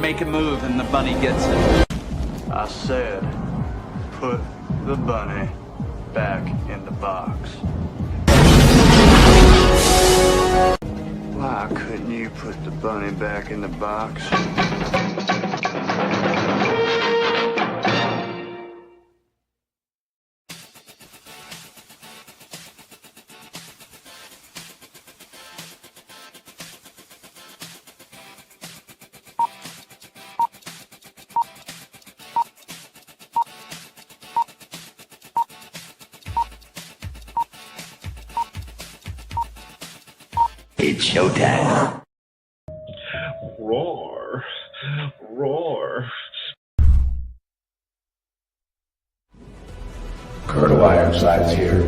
make a move and the bunny gets it. I said, put the bunny back in the box. Why couldn't you put the bunny back in the box? It's showtime. Roar. Roar. Colonel Ironsides here.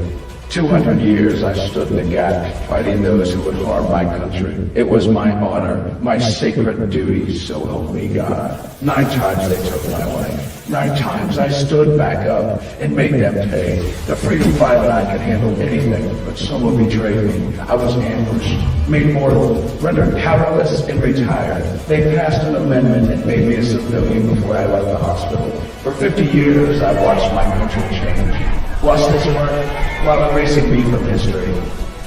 200 years I stood in the gap, fighting those who would harm my country. It was my honor, my sacred duty, so help me God. 9 times they took my life. 9 times I stood back up and made them pay. The freedom fighter and I could handle anything, but someone betrayed me. I was ambushed, made mortal, rendered powerless, and retired. They passed an amendment that made me a civilian before I left the hospital. For 50 years, I've watched my country change. Watched its work while erasing me from history.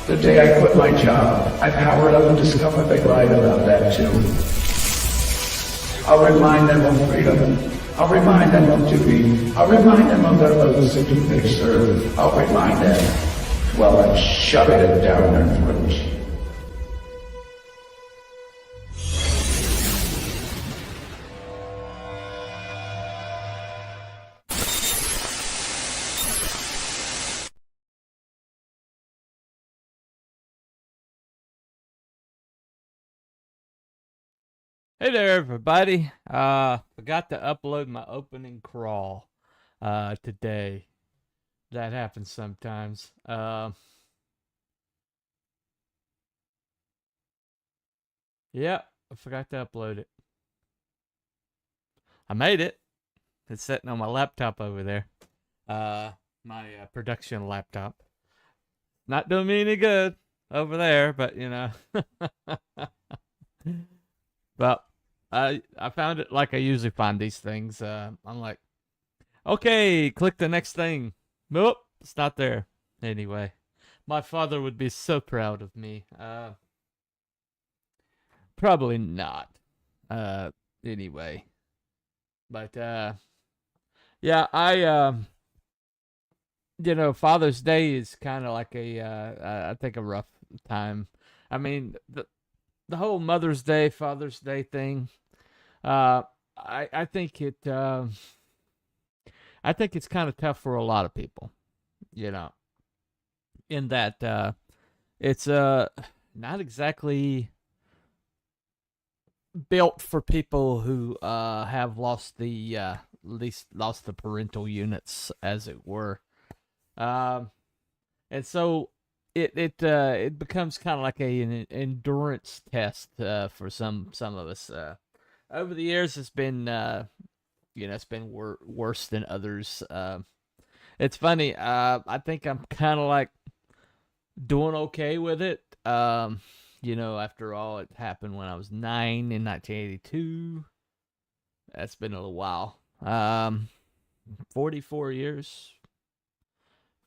The day I quit my job, I powered up and discovered they lied about that too. I'll remind them of freedom. I'll remind them of duty. I'll remind them of their oaths and who they serve. I'll remind them while I'm shoving it down their throats. Hey there, everybody. Forgot to upload my opening crawl today. That happens sometimes. Yeah, I forgot to upload it. I made it. It's sitting on my laptop over there. My production laptop. Not doing me any good over there, but you know. But I found it like I usually find these things. I'm like, okay, click the next thing. Nope, it's not there. Anyway, my father would be so proud of me. Probably not. Anyway. But, yeah, Father's Day is kind of like I think a rough time. I mean, the whole Mother's Day, Father's Day thing, I think it's kind of tough for a lot of people, in that it's not exactly built for people who have lost the parental units, as it were, and so. It becomes kind of like an endurance test for some of us. Over the years, it's been it's been worse than others. It's funny. I think I'm kind of like doing okay with it. After all, it happened when I was 9 in 1982. That's been a little while. 44 years.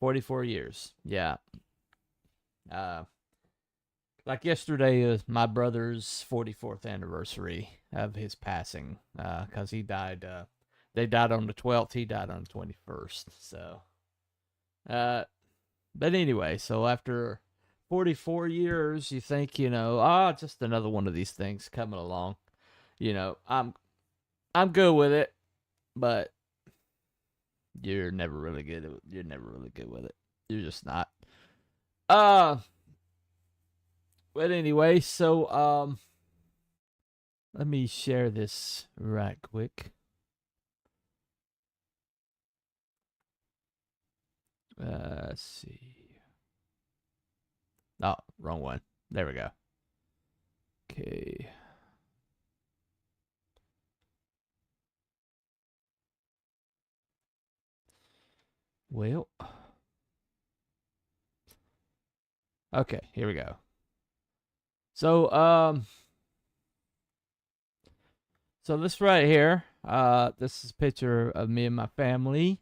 44 years. Yeah. Like yesterday is my brother's 44th anniversary of his passing, because he died, they died on the 12th, he died on the 21st, so, but anyway, so after 44 years, you think, just another one of these things coming along, I'm good with it, but you're never really good with it, you're just not. But anyway, so let me share this right quick. Let's see. Oh, wrong one. There we go. Okay. Well. Okay, here we go. So, So this right here, this is a picture of me and my family.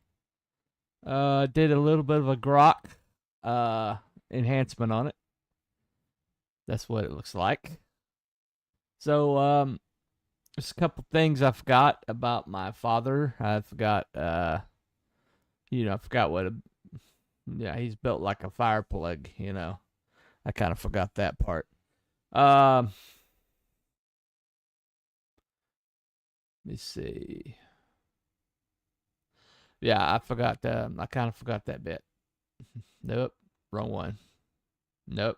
Did a little bit of a grok enhancement on it. That's what it looks like. So, there's a couple things I forgot about my father. I forgot, I forgot he's built like a fire plug, I kind of forgot that part. Let me see. Yeah, I kind of forgot that bit. Nope, wrong one. Nope.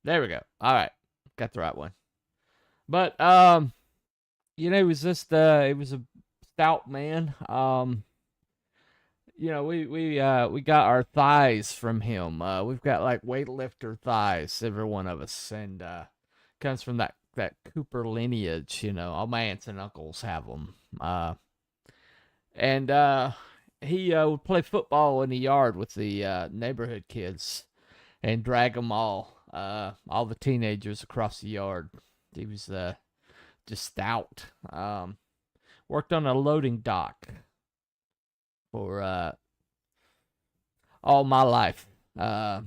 There we go. All right, got the right one. But he was just he was a stout man. We got our thighs from him. We've got like weightlifter thighs, every one of us, and comes from that Cooper lineage. All my aunts and uncles have them. And he would play football in the yard with the neighborhood kids and drag them all the teenagers across the yard. He was just stout. Worked on a loading dock for all my life. The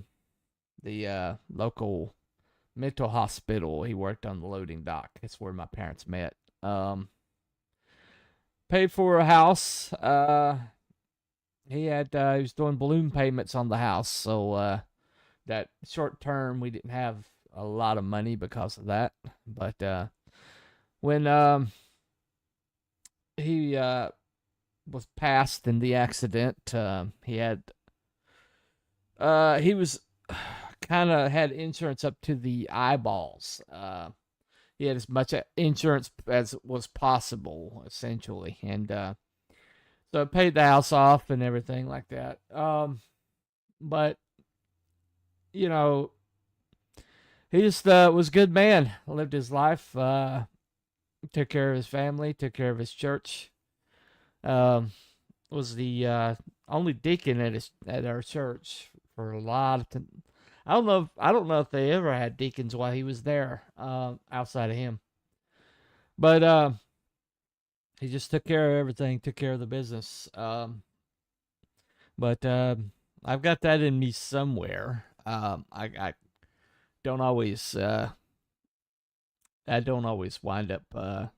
local mental hospital, he worked on the loading dock. That's where my parents met. Paid for a house. He was doing balloon payments on the house, so that short term we didn't have a lot of money because of that. But when he was passed in the accident, he was kind of had insurance up to the eyeballs. He had as much insurance as was possible, essentially, and so it paid the house off and everything like that. But he just was a good man. Lived his life. Took care of his family. Took care of his church. Was the only deacon at our church for a lot of time. I don't know if they ever had deacons while he was there, outside of him. But he just took care of everything. Took care of the business. But I've got that in me somewhere. I don't always wind up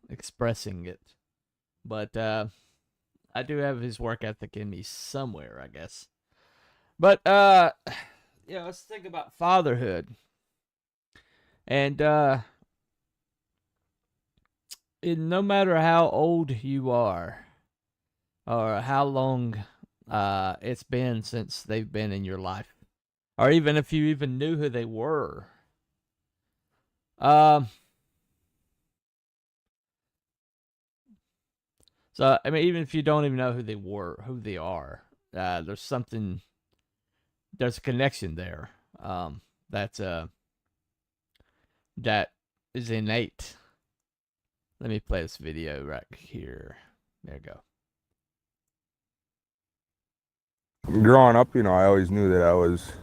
expressing it, but I do have his work ethic in me somewhere, I guess. But let's think about fatherhood, and no matter how old you are or how long it's been since they've been in your life, or even if you even knew who they were. So, I mean, even if you don't even know who they are, there's a connection there. That is innate. Let me play this video right here. There you go. Growing up, I always knew that I was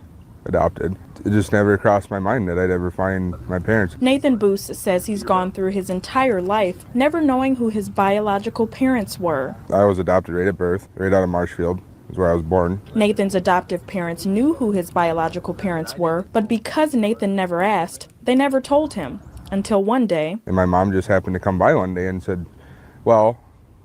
adopted. It just never crossed my mind that I'd ever find my parents. Nathan Boos says he's gone through his entire life never knowing who his biological parents were. I was adopted right at birth, right out of Marshfield, is where I was born. Nathan's adoptive parents knew who his biological parents were, but because Nathan never asked, they never told him. Until one day. And my mom just happened to come by one day and said, well,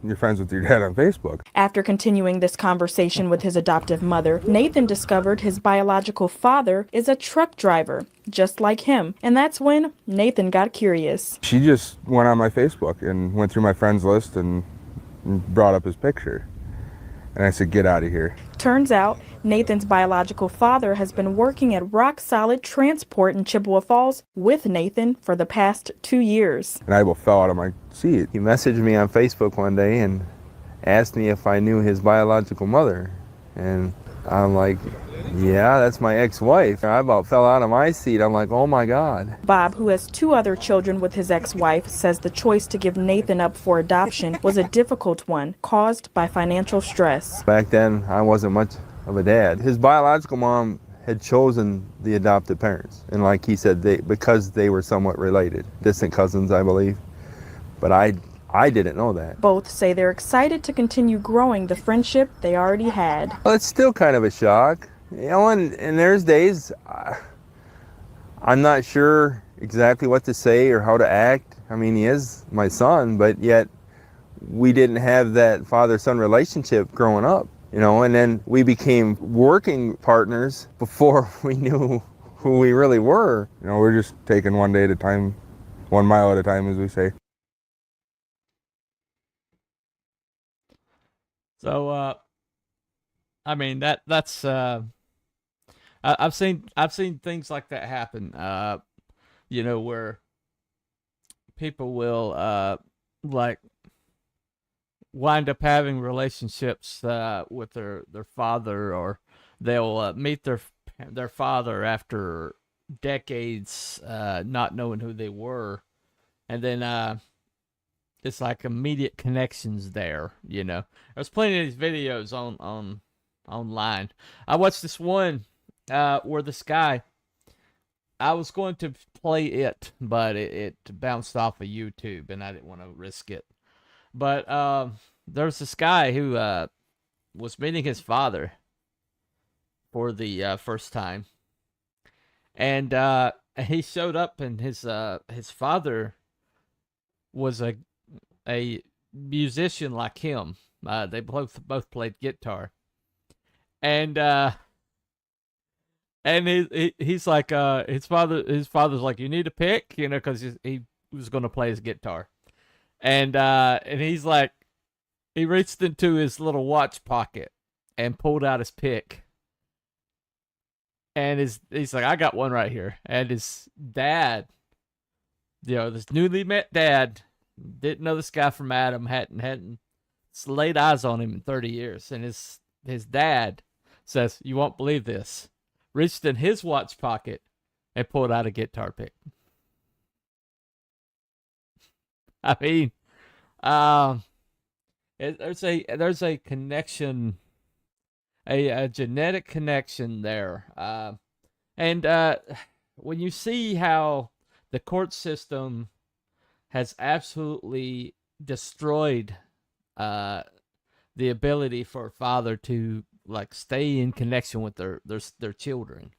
you're friends with your dad on Facebook. After continuing this conversation with his adoptive mother, Nathan discovered his biological father is a truck driver, just like him. And that's when Nathan got curious. She just went on my Facebook and went through my friends list and brought up his picture. And I said, get out of here. Turns out, Nathan's biological father has been working at Rock Solid Transport in Chippewa Falls with Nathan for the past 2 years. And I fell out of my seat. He messaged me on Facebook one day and asked me if I knew his biological mother. And I'm like, yeah, that's my ex-wife. I about fell out of my seat. I'm like, oh my God. Bob, who has 2 other children with his ex-wife, says the choice to give Nathan up for adoption was a difficult one, caused by financial stress. Back then, I wasn't much of a dad. His biological mom had chosen the adopted parents. And like he said, because they were somewhat related. Distant cousins, I believe. But I I didn't know that. Both say they're excited to continue growing the friendship they already had. Well, it's still kind of a shock. And there's days I'm not sure exactly what to say or how to act. I mean, he is my son, but yet we didn't have that father-son relationship growing up, and then we became working partners before we knew who we really were. We're just taking one day at a time, 1 mile at a time, as we say. So, I mean that's I've seen things like that happen. Where people will like wind up having relationships with their father, or they'll meet their father after decades not knowing who they were, and then it's like immediate connections there. There's plenty of these videos on online. I watched this one where this guy, I was going to play it, but it bounced off of YouTube, and I didn't want to risk it. But there's this guy who was meeting his father for the first time, and he showed up, and his father was a musician like him. They both played guitar, and he's like his father's like, you need to pick, because he was going to play his guitar, and he's like, he reached into his little watch pocket and pulled out his pick, and he's like, I got one right here. And his dad, this newly met dad, didn't know this guy from Adam, hadn't laid eyes on him in 30 years, and his dad says, you won't believe this, reached in his watch pocket and pulled out a guitar pick. I mean, there's a connection, a genetic connection there, and when you see how the court system has absolutely destroyed the ability for a father to like stay in connection with their children,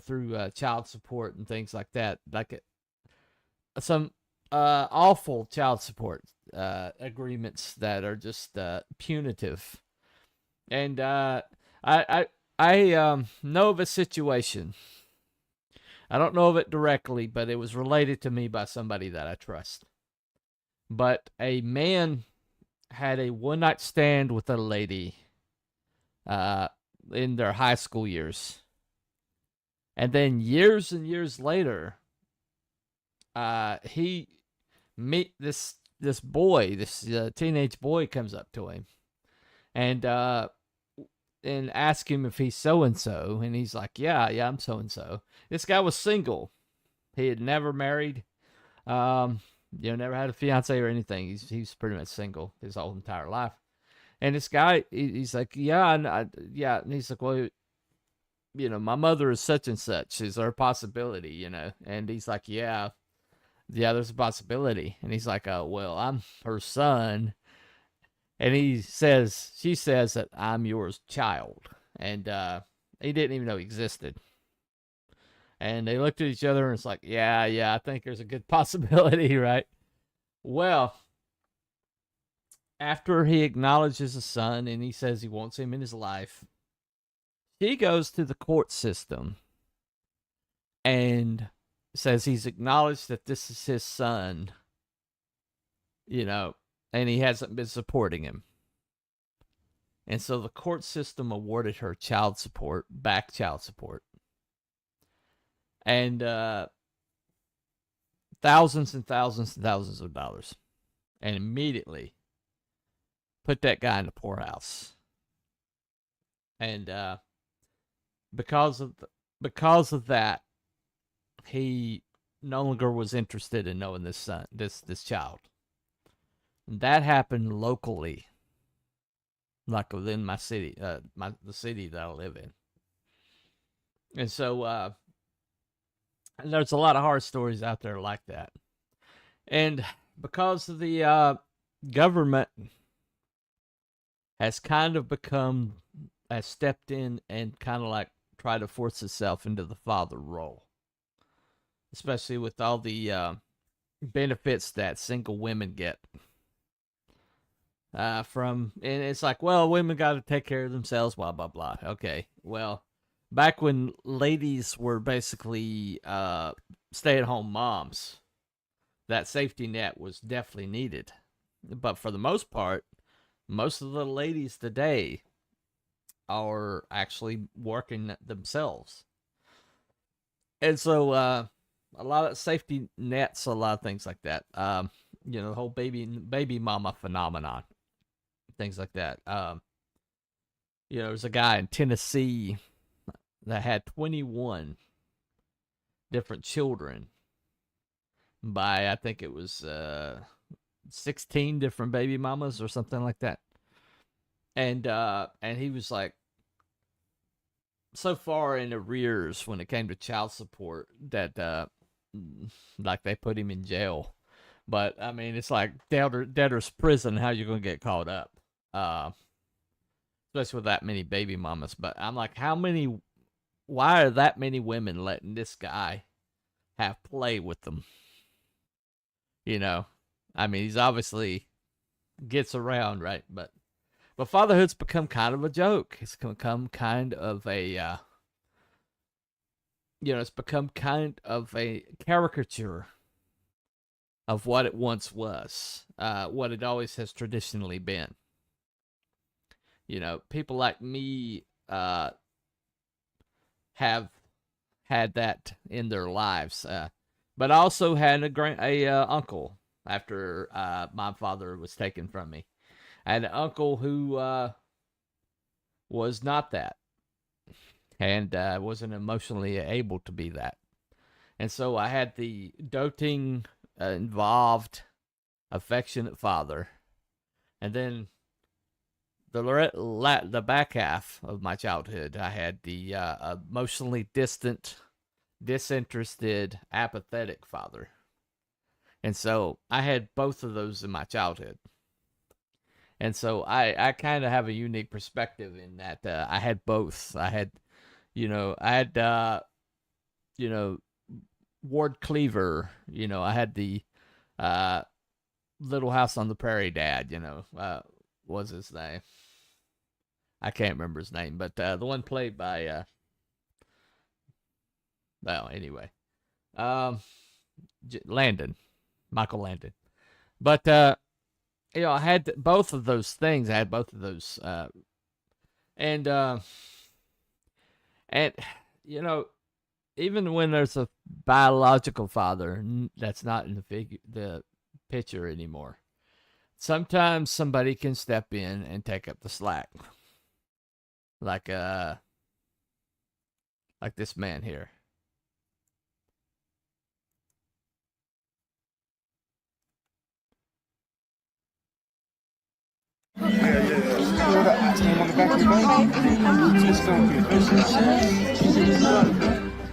through child support and things like that, like some awful child support agreements that are just punitive. And I know of a situation. I don't know of it directly, but it was related to me by somebody that I trust. But a man had a one-night stand with a lady in their high school years. And then years and years later, he meet this boy, this teenage boy comes up to him and ask him if he's so-and-so. And he's like, yeah, I'm so-and-so. This guy was single. He had never married, never had a fiance or anything. He's pretty much single his whole entire life. And this guy, he's like, yeah. And he's like, well, my mother is such and such. Is there a possibility, And he's like, yeah, there's a possibility. And he's like, oh, well, I'm her son. And she says that I'm your child. And he didn't even know he existed. And they looked at each other and it's like, yeah, I think there's a good possibility, right? Well, after he acknowledges his son and he says he wants him in his life, he goes to the court system and says he's acknowledged that this is his son, and he hasn't been supporting him. And so the court system awarded her child support. And thousands and thousands and thousands of dollars. And immediately put that guy in the poorhouse. And because of that, he no longer was interested in knowing this son, this child. And that happened locally, like within my city, the city that I live in. And so there's a lot of horror stories out there like that. And because the government has kind of has stepped in and kind of like tried to force itself into the father role, especially with all the benefits that single women get. And it's like, well, women got to take care of themselves, blah, blah, blah. Okay, well, back when ladies were basically stay-at-home moms, that safety net was definitely needed. But for the most part, most of the ladies today are actually working themselves. And so a lot of safety nets, a lot of things like that. The whole baby mama phenomenon, things like that. There's a guy in Tennessee that had 21 different children by, I think it was 16 different baby mamas or something like that. And he was like so far in arrears when it came to child support that like they put him in jail. But I mean, it's like debtor's prison. How you gonna get caught up? Especially with that many baby mamas. But I'm like, why are that many women letting this guy have play with them? I mean, he's obviously gets around, right? But fatherhood's become kind of a joke. It's become kind of a, it's become kind of a caricature of what it once was, what it always has traditionally been. People like me have had that in their lives, but I also had a uncle after my father was taken from me. I had an uncle who was not that, and wasn't emotionally able to be that. And so I had the doting, involved, affectionate father. And then the back half of my childhood, I had the emotionally distant, disinterested, apathetic father. And so I had both of those in my childhood. And so I kind of have a unique perspective in that I had both. I had Ward Cleaver, I had the Little House on the Prairie dad, was his name. I can't remember his name, but the one played by, anyway, Michael Landon. But, I had both of those things. I had both of those, and even when there's a biological father that's not in the picture anymore, sometimes somebody can step in and take up the slack, like this man here.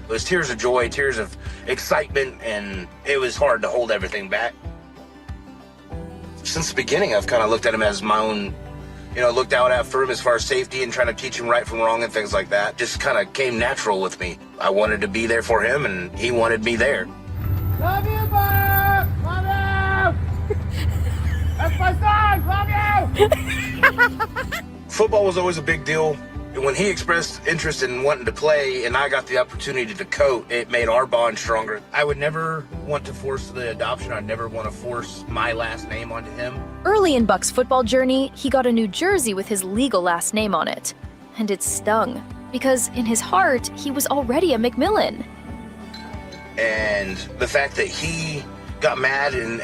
It was tears of joy, tears of excitement, and it was hard to hold everything back. Since the beginning, I've kind of looked at him as my own, looked out out for him as far as safety and trying to teach him right from wrong and things like that. Just kind of came natural with me. I wanted to be there for him, and he wanted me there. Love you, Bob! Love you! That's my son! Love you! Football was always a big deal. When he expressed interest in wanting to play and I got the opportunity to coach, it made our bond stronger. I would never want to force the adoption. I'd never want to force my last name onto him. Early in Buck's football journey, he got a new jersey with his legal last name on it. And it stung, because in his heart, he was already a McMillan. And the fact that he got mad and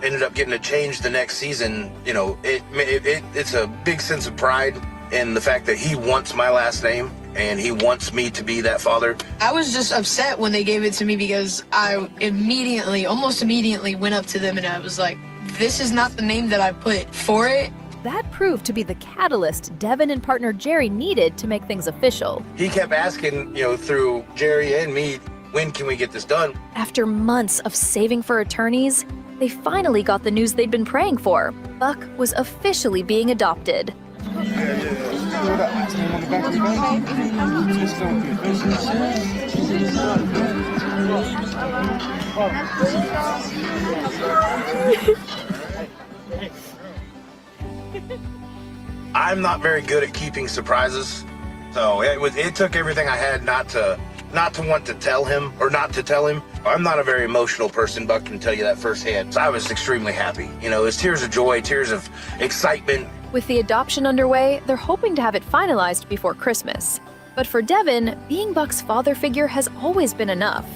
ended up getting a change the next season, it's a big sense of pride in the fact that he wants my last name and he wants me to be that father. I was just upset when they gave it to me because I almost immediately went up to them and I was like, this is not the name that I put for it. That proved to be the catalyst Devin and partner Jerry needed to make things official. He kept asking, through Jerry and me, when can we get this done? After months of saving for attorneys, they finally got the news they'd been praying for. Buck was officially being adopted. I'm not very good at keeping surprises, so it took everything I had not to want to tell him or not to tell him. I'm not a very emotional person, Buck can tell you that firsthand. So I was extremely happy. You know, it was tears of joy, tears of excitement. With the adoption underway, they're hoping to have it finalized before Christmas. But for Devin, being Buck's father figure has always been enough.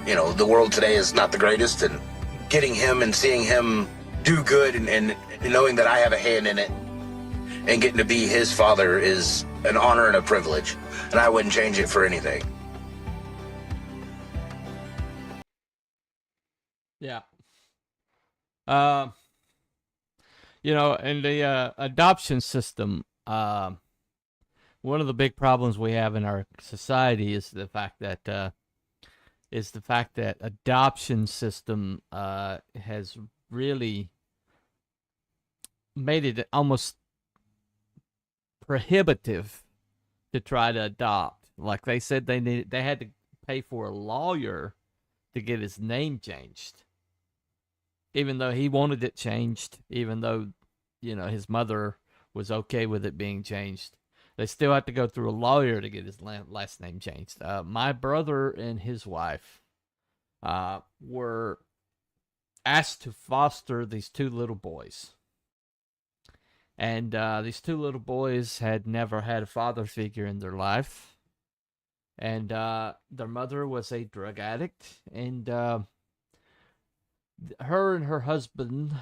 You know, the world today is not the greatest, and getting him and seeing him do good and knowing that I have a hand in it and getting to be his father is an honor and a privilege, and I wouldn't change it for anything. Yeah. You know, in the adoption system, one of the big problems we have in our society is the fact that adoption system has really made it almost prohibitive to try to adopt. Like they said, they had to pay for a lawyer to get his name changed, even though he wanted it changed, even though, you know, his mother was okay with it being changed. They still have to go through a lawyer to get his last name changed. My brother and his wife were asked to foster these two little boys. And these two little boys had never had a father figure in their life. And their mother was a drug addict. And her and her husband,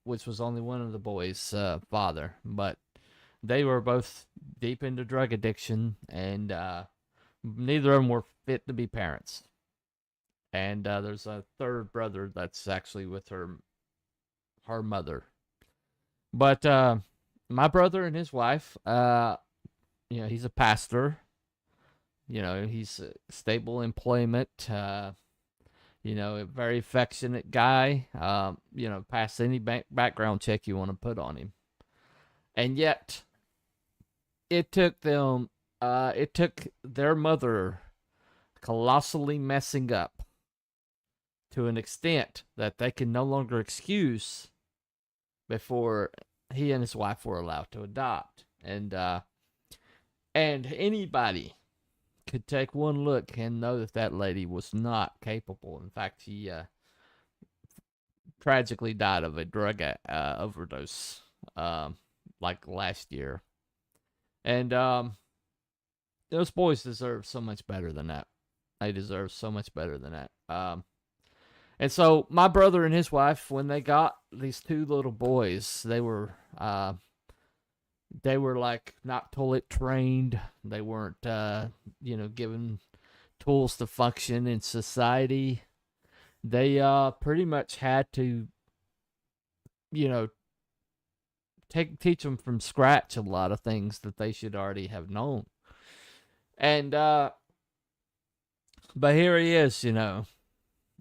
which was only one of the boys' father, but they were both deep into drug addiction, and neither of them were fit to be parents. And there's a third brother that's actually with her mother. But my brother and his wife, you know, he's a pastor. You know, he's stable employment. You know, a very affectionate guy. You know, pass any background check you want to put on him. And yet, it took their mother colossally messing up to an extent that they can no longer excuse before he and his wife were allowed to adopt. And anybody could take one look and know that lady was not capable. In fact, she tragically died of a drug overdose like last year. And those boys deserve so much better than that. They deserve so much better than that. And so my brother and his wife, when they got these two little boys, they were like not toilet trained. They weren't, you know, given tools to function in society. They pretty much had to, you know, teach them from scratch a lot of things that they should already have known. And but here he is, you know.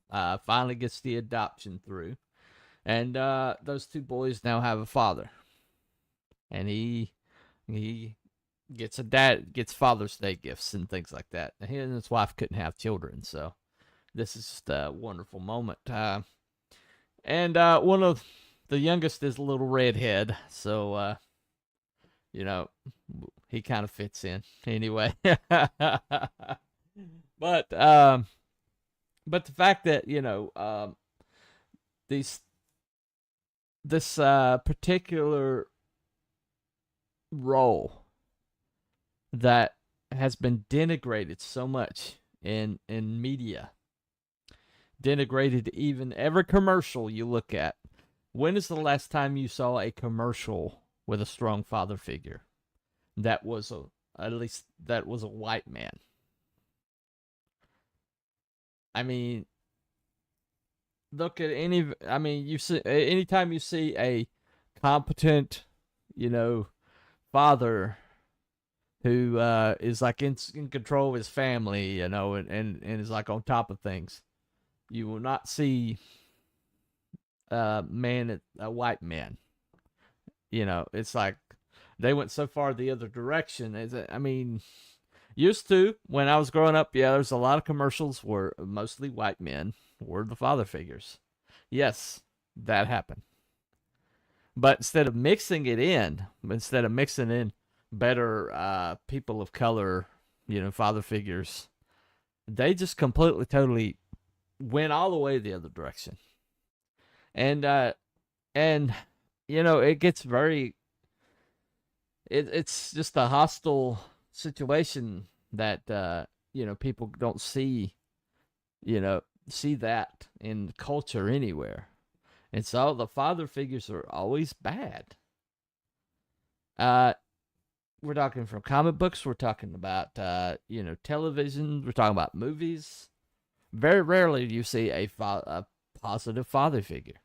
Finally gets the adoption through. And those two boys now have a father. And he gets gets Father's Day gifts and things like that. And he and his wife couldn't have children, so this is just a wonderful moment. And one of the youngest is a little redhead, so you know, he kind of fits in anyway. But the fact that, you know, this particular role that has been denigrated so much in media, denigrated even every commercial you look at. When is the last time you saw a commercial with a strong father figure that was at least that was a white man? I mean, look at you see, anytime you see a competent, you know, father who is like in control of his family, you know, and is like on top of things, you will not see white men. You know, it's like they went so far the other direction. I mean, used to, when I was growing up, yeah, there's a lot of commercials where mostly white men were the father figures. Yes, that happened. But instead of mixing in better people of color, you know, father figures, they just completely, totally went all the way the other direction. And you know, it gets very, it's just a hostile situation that, you know, people don't see that in culture anywhere. And so the father figures are always bad. We're talking from comic books. We're talking about, you know, television. We're talking about movies. Very rarely do you see a positive father figure.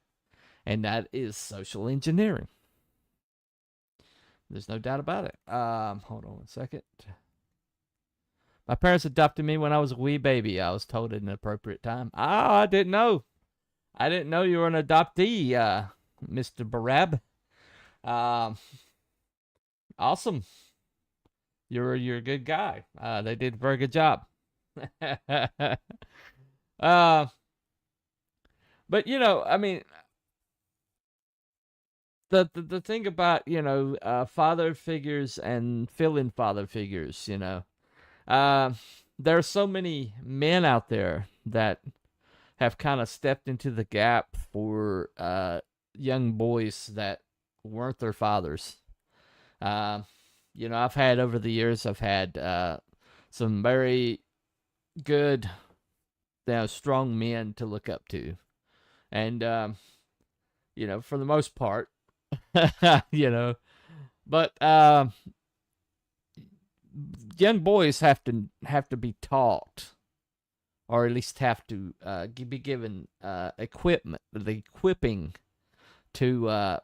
And that is social engineering. There's no doubt about it. Hold on one second. My parents adopted me when I was a wee baby. I was told at an appropriate time. I didn't know. I didn't know you were an adoptee, Mr. Barab. Awesome. You're a good guy. They did a very good job. But you know, I mean, the thing about, you know, father figures and fill-in father figures, you know, there are so many men out there that have kind of stepped into the gap for young boys that weren't their fathers. You know, over the years, I've had some very good, you know, strong men to look up to. And, you know, for the most part, you know, but young boys have to be taught, or at least have to be given the equipping to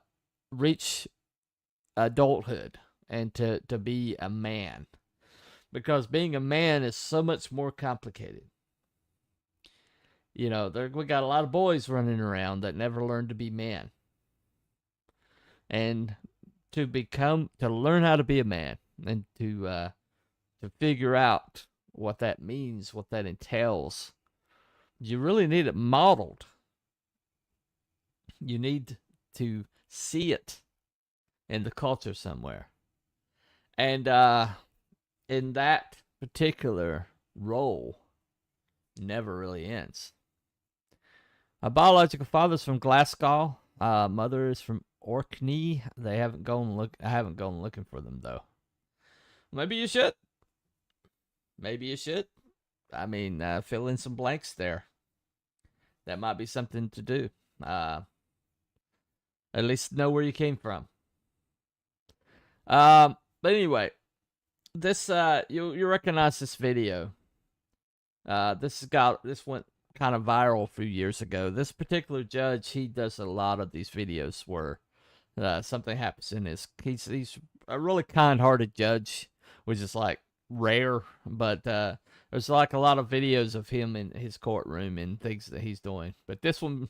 reach adulthood and to be a man, because being a man is so much more complicated. You know, we got a lot of boys running around that never learned to be men. And to learn how to be a man, and to figure out what that means, what that entails, you really need it modeled. You need to see it in the culture somewhere. And in that particular role, never really ends. A biological father's from Glasgow. Mother is from Orkney. I haven't gone looking for them though. Maybe you should. I mean, fill in some blanks there. That might be something to do. At least know where you came from. But anyway, this you recognize this video. This went kind of viral a few years ago. This particular judge, he does a lot of these videos where something happens in he's a really kind-hearted judge, which is like rare, but there's like a lot of videos of him in his courtroom and things that he's doing. But this one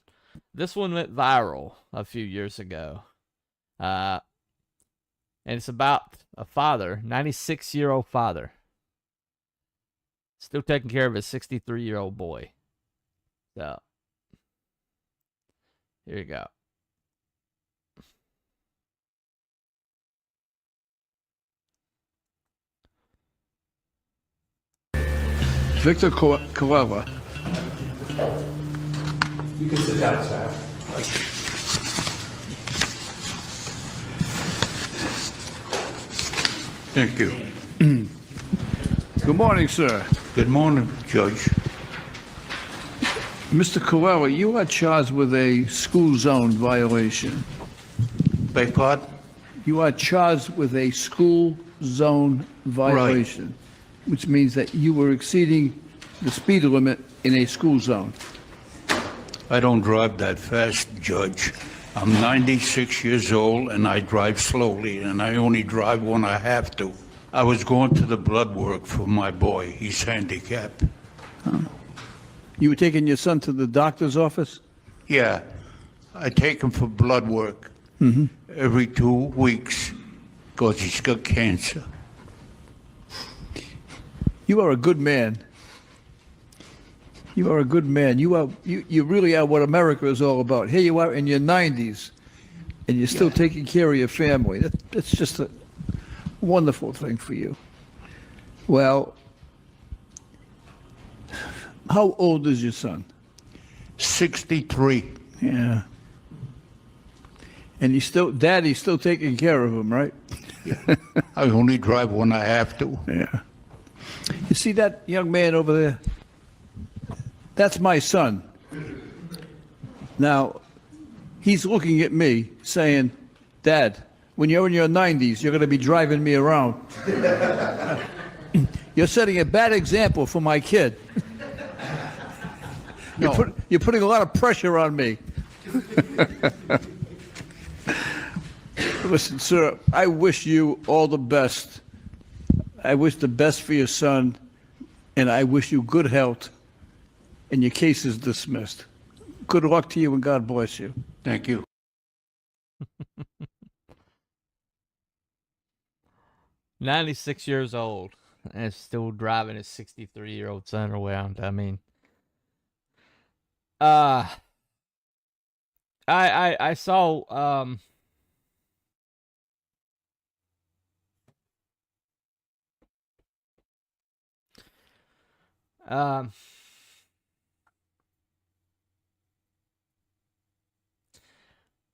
went viral a few years ago. And it's about a father, 96-year-old father, still taking care of his 63-year-old boy. So, here you go. Victor Coella. You can sit down, sir. Thank you. Good morning, sir. Good morning, Judge. Mr. Coella, you are charged with a school zone violation. Beg pardon? You are charged with a school zone violation, which means that you were exceeding the speed limit in a school zone. I don't drive that fast, Judge. I'm 96 years old and I drive slowly, and I only drive when I have to. I was going to the blood work for my boy. He's handicapped. Huh. You were taking your son to the doctor's office? Yeah. I take him for blood work every 2 weeks because he's got cancer. You are a good man. You are a good man. You really are what America is all about. Here you are in your 90s, and you're still taking care of your family. That's just a wonderful thing for you. Well, how old is your son? 63. Yeah. And Daddy's still taking care of him, right? I only drive when I have to. Yeah. You see that young man over there? That's my son. Now, he's looking at me saying, Dad, when you're in your 90s, you're going to be driving me around. You're setting a bad example for my kid. You're putting a lot of pressure on me. Listen, sir, I wish you all the best. I wish the best for your son, and I wish you good health, and your case is dismissed. Good luck to you, and God bless you. Thank you. 96 years old and still driving his 63-year-old son around. I mean, I saw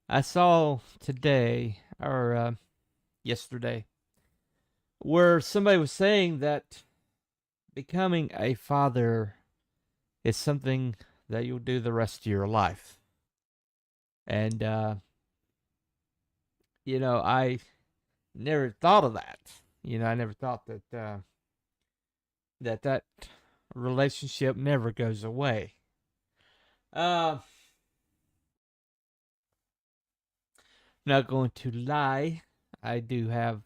I saw today or yesterday where somebody was saying that becoming a father is something that you'll do the rest of your life. And, I never thought of that. I never thought that that relationship never goes away. Not going to lie. I do have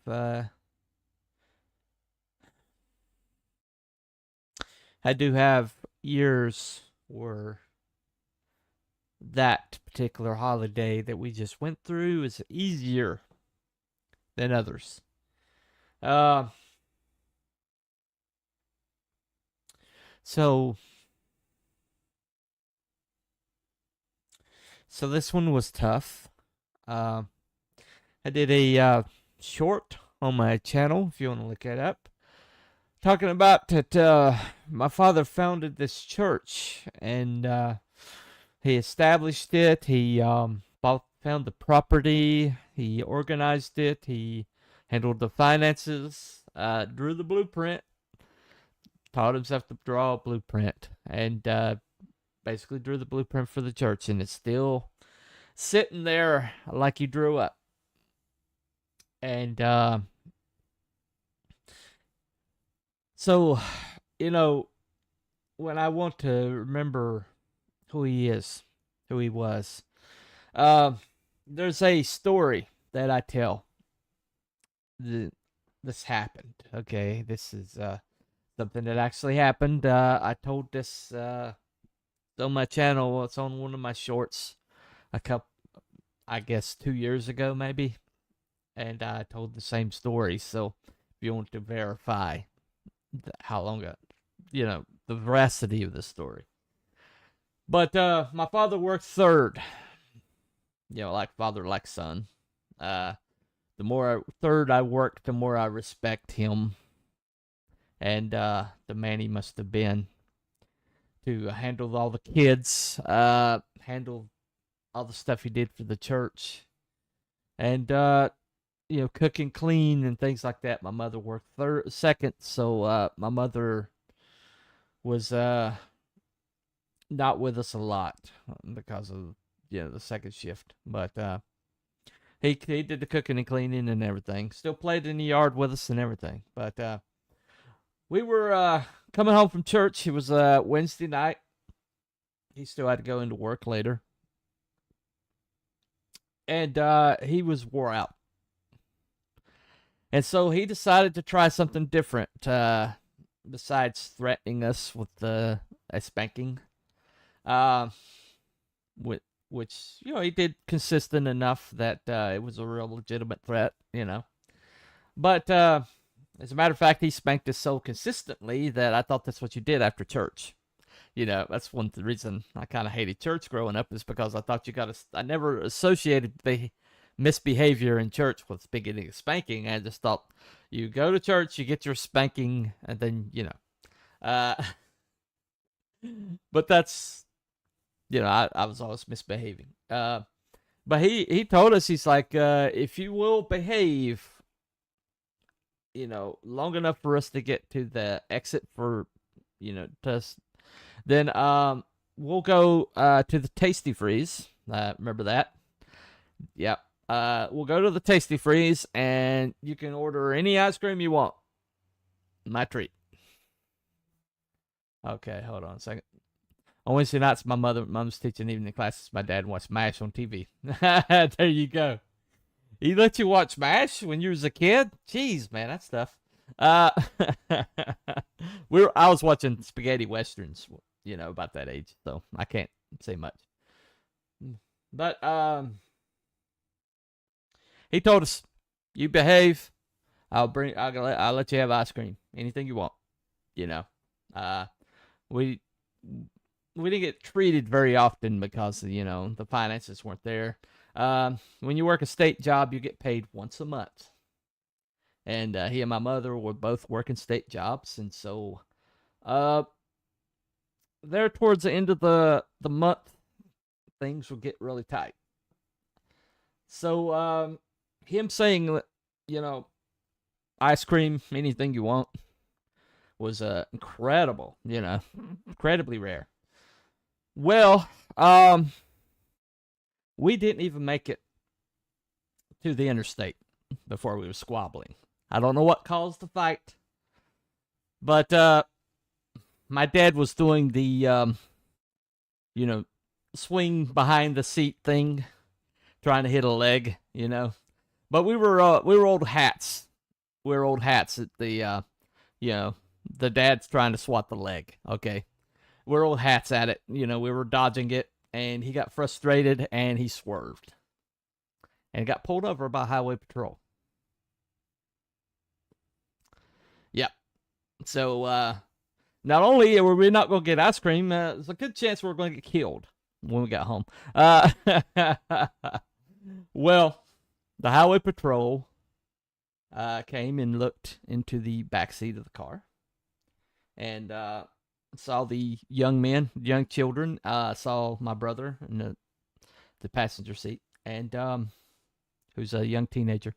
years where that particular holiday that we just went through is easier than others. So this one was tough. I did a short on my channel, if you want to look it up, talking about that my father founded this church, and he established it. He found the property. He organized it. He handled the finances, drew the blueprint, taught himself to draw a blueprint, and basically drew the blueprint for the church, and it's still sitting there like he drew up. And so, when I want to remember who he is, who he was, there's a story that I tell. This happened, okay? This is something that actually happened. I told this on my channel. It's on one of my shorts I guess 2 years ago, maybe. And I told the same story. So if you want to verify how long the veracity of the story. But my father worked third. Like father, like son. The more third I worked, the more I respect him. And the man he must have been to handle all the kids, handle all the stuff he did for the church, and cook and clean and things like that. My mother worked second, so my mother was not with us a lot because of the second shift. But he did the cooking and cleaning and everything. Still played in the yard with us and everything. But we were coming home from church. It was Wednesday night. He still had to go into work later. And he was wore out. And so he decided to try something different besides threatening us with a spanking. which, he did consistent enough that it was a real legitimate threat, But as a matter of fact, he spanked us so consistently that I thought that's what you did after church. That's one reason I kind of hated church growing up, is because I thought I never associated the misbehavior in church with beginning of spanking. I just thought you go to church, you get your spanking, and then, but that's, I was always misbehaving. But he told us, he's like, if you will behave, long enough for us to get to the exit for, then we'll go to the Tasty Freeze. Remember that? Yep. We'll go to the Tasty Freeze, and you can order any ice cream you want. My treat. Okay, hold on a second. On Wednesday nights, mom's teaching evening classes. My dad watched MASH on TV. There you go. He let you watch MASH when you was a kid? Jeez, man, that's tough. I was watching spaghetti westerns, about that age, so I can't say much. But he told us, you behave, I'll let you have ice cream, anything you want. We didn't get treated very often because the finances weren't there. When you work a state job, you get paid once a month. And he and my mother were both working state jobs, and so there towards the end of the month, things would get really tight. So him saying, ice cream, anything you want, was incredible, incredibly rare. Well, we didn't even make it to the interstate before we were squabbling. I don't know what caused the fight, but my dad was doing the, swing behind the seat thing, trying to hit a leg, But we were old hats. We were old hats at the, the dad's trying to swat the leg. Okay, we're old hats at it. We were dodging it, and he got frustrated and he swerved, and got pulled over by highway patrol. Yep. So not only were we not going to get ice cream, there's a good chance we were going to get killed when we got home. Well, the highway patrol came and looked into the back seat of the car, and saw the young children. Saw my brother in the passenger seat, and who's a young teenager.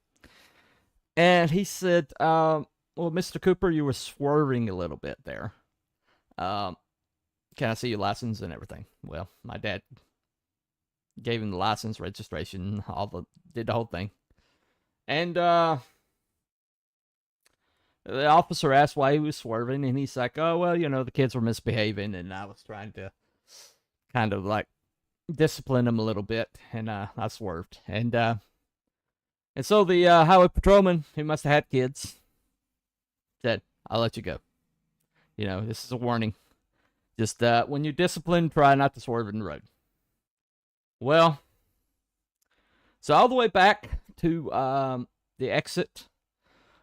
And he said, well, Mr. Cooper, you were swerving a little bit there. Can I see your license and everything? Well, my dad gave him the license, registration, did the whole thing. And the officer asked why he was swerving, and he's like, oh, well, the kids were misbehaving, and I was trying to kind of like discipline them a little bit, and I swerved. And so the highway patrolman, who must have had kids, said, I'll let you go. This is a warning. Just when you discipline, try not to swerve in the road. Well, so all the way back to the exit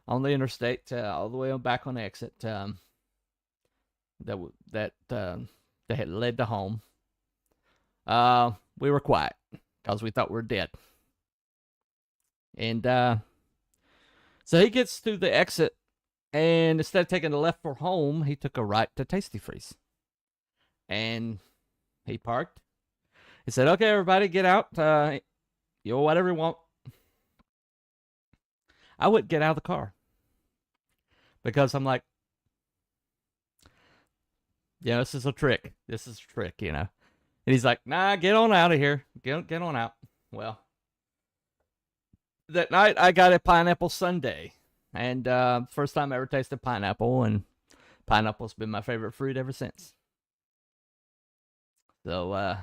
on the interstate, all the way back on the exit that had led to home, we were quiet because we thought we were dead. And so he gets to the exit, and instead of taking the left for home, he took a right to Tasty Freeze. And he parked. He said, okay, everybody, get out. Whatever you want. I wouldn't get out of the car. Because I'm like, this is a trick. This is a trick, And he's like, nah, get on out of here. Get on out. Well, that night I got a pineapple sundae. And first time I ever tasted pineapple, and pineapple's been my favorite fruit ever since. So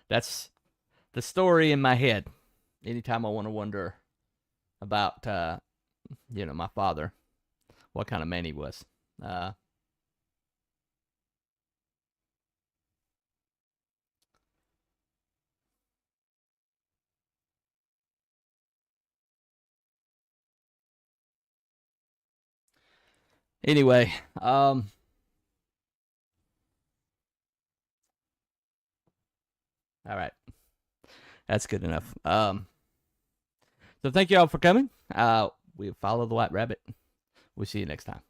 that's the story in my head. Anytime I want to wonder about my father, what kind of man he was. Anyway, all right. That's good enough. So thank you all for coming. We follow the White Rabbit. We'll see you next time.